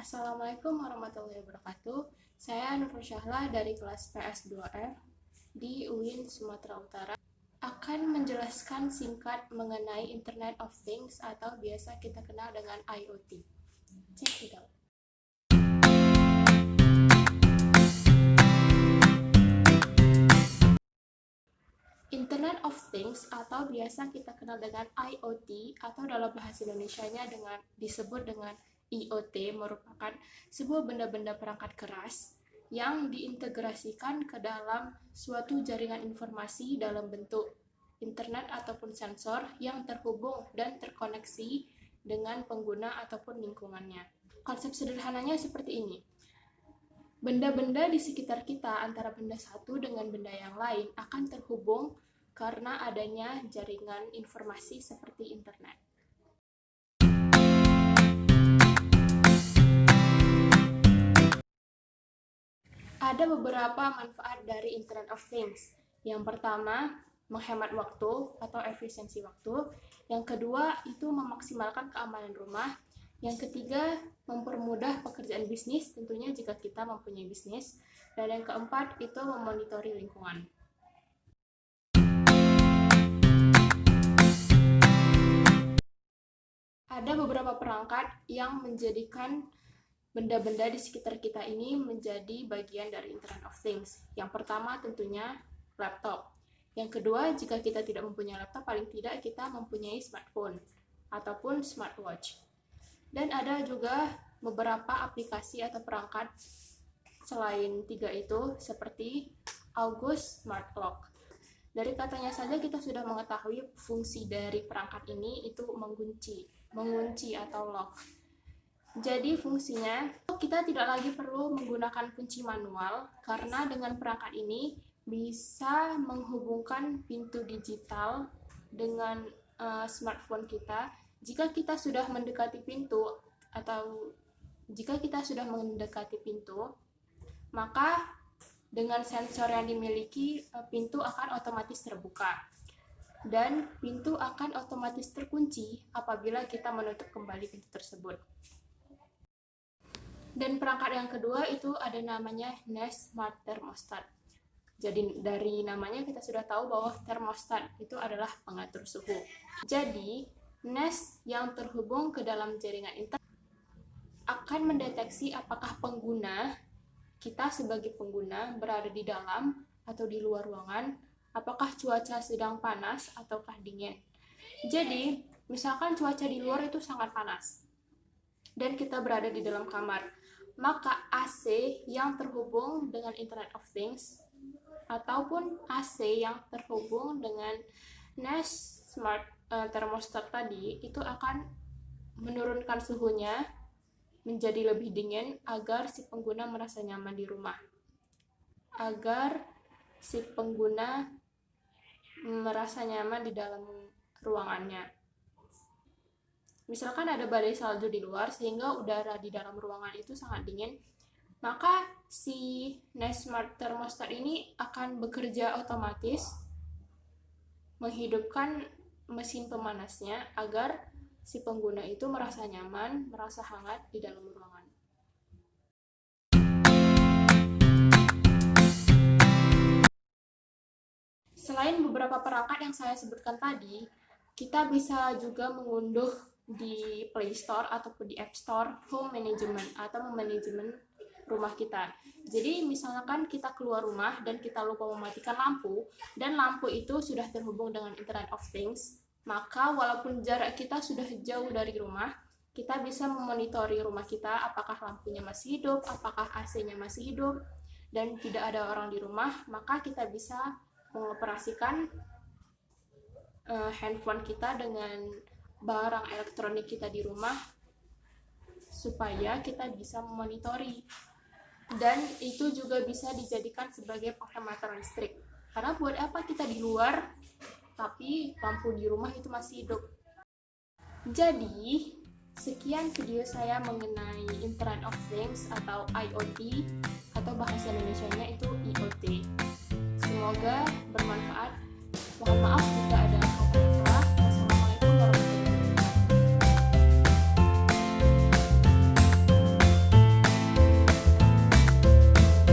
Assalamualaikum warahmatullahi wabarakatuh. Saya Nur Syahla dari kelas PS2F di UIN Sumatera Utara akan menjelaskan singkat mengenai Internet of Things atau biasa kita kenal dengan IoT. Check it out. Internet of Things atau biasa kita kenal dengan IoT atau dalam bahasa Indonesianya disebut dengan IoT merupakan sebuah benda-benda perangkat keras yang diintegrasikan ke dalam suatu jaringan informasi dalam bentuk internet ataupun sensor yang terhubung dan terkoneksi dengan pengguna ataupun lingkungannya. Konsep sederhananya seperti ini. Benda-benda di sekitar kita antara benda satu dengan benda yang lain akan terhubung karena adanya jaringan informasi seperti internet. Ada beberapa manfaat dari Internet of Things. Yang pertama, menghemat waktu atau efisiensi waktu. Yang kedua, itu memaksimalkan keamanan rumah. Yang ketiga, mempermudah pekerjaan bisnis, tentunya jika kita mempunyai bisnis. Dan yang keempat, itu memonitori lingkungan. Ada beberapa perangkat yang menjadikan benda-benda di sekitar kita ini menjadi bagian dari Internet of Things. Yang pertama tentunya laptop. Yang kedua, jika kita tidak mempunyai laptop, paling tidak kita mempunyai smartphone ataupun smartwatch. Dan ada juga beberapa aplikasi atau perangkat selain tiga itu, seperti August Smart Lock. Dari katanya saja kita sudah mengetahui fungsi dari perangkat ini itu mengunci atau lock. Jadi fungsinya, kita tidak lagi perlu menggunakan kunci manual karena dengan perangkat ini bisa menghubungkan pintu digital dengan smartphone kita. Jika kita sudah mendekati pintu maka dengan sensor yang dimiliki, pintu akan otomatis terbuka. Dan pintu akan otomatis terkunci apabila kita menutup kembali pintu tersebut. Dan perangkat yang kedua itu ada namanya Nest Smart Thermostat. Jadi dari namanya kita sudah tahu bahwa termostat itu adalah pengatur suhu. Jadi Nest yang terhubung ke dalam jaringan internet akan mendeteksi apakah kita sebagai pengguna berada di dalam atau di luar ruangan, apakah cuaca sedang panas ataukah dingin. Jadi, misalkan cuaca di luar itu sangat panas dan kita berada di dalam kamar, maka AC yang terhubung dengan Internet of Things ataupun AC yang terhubung dengan Nest Smart Thermostat tadi itu akan menurunkan suhunya menjadi lebih dingin agar si pengguna merasa nyaman di rumah. Agar si pengguna merasa nyaman di dalam ruangannya. Misalkan ada badai salju di luar sehingga udara di dalam ruangan itu sangat dingin, maka si Nest Smart Thermostat ini akan bekerja otomatis menghidupkan mesin pemanasnya agar si pengguna itu merasa nyaman, merasa hangat di dalam ruangan. Selain beberapa perangkat yang saya sebutkan tadi, kita bisa juga mengunduh di Play Store ataupun di App Store Home Management atau manajemen rumah kita. Jadi misalkan kita keluar rumah dan kita lupa mematikan lampu, dan lampu itu sudah terhubung dengan Internet of Things, maka walaupun jarak kita sudah jauh dari rumah, kita bisa memonitori rumah kita apakah lampunya masih hidup, apakah AC-nya masih hidup, dan tidak ada orang di rumah, maka kita bisa mengoperasikan handphone kita dengan barang elektronik kita di rumah supaya kita bisa memonitori. Dan itu juga bisa dijadikan sebagai penghematan listrik. Karena buat apa kita di luar tapi lampu di rumah itu masih hidup. Jadi, sekian video saya mengenai Internet of Things atau IoT atau bahasa Indonesianya itu IoT. Semoga bermanfaat. Mohon maaf jika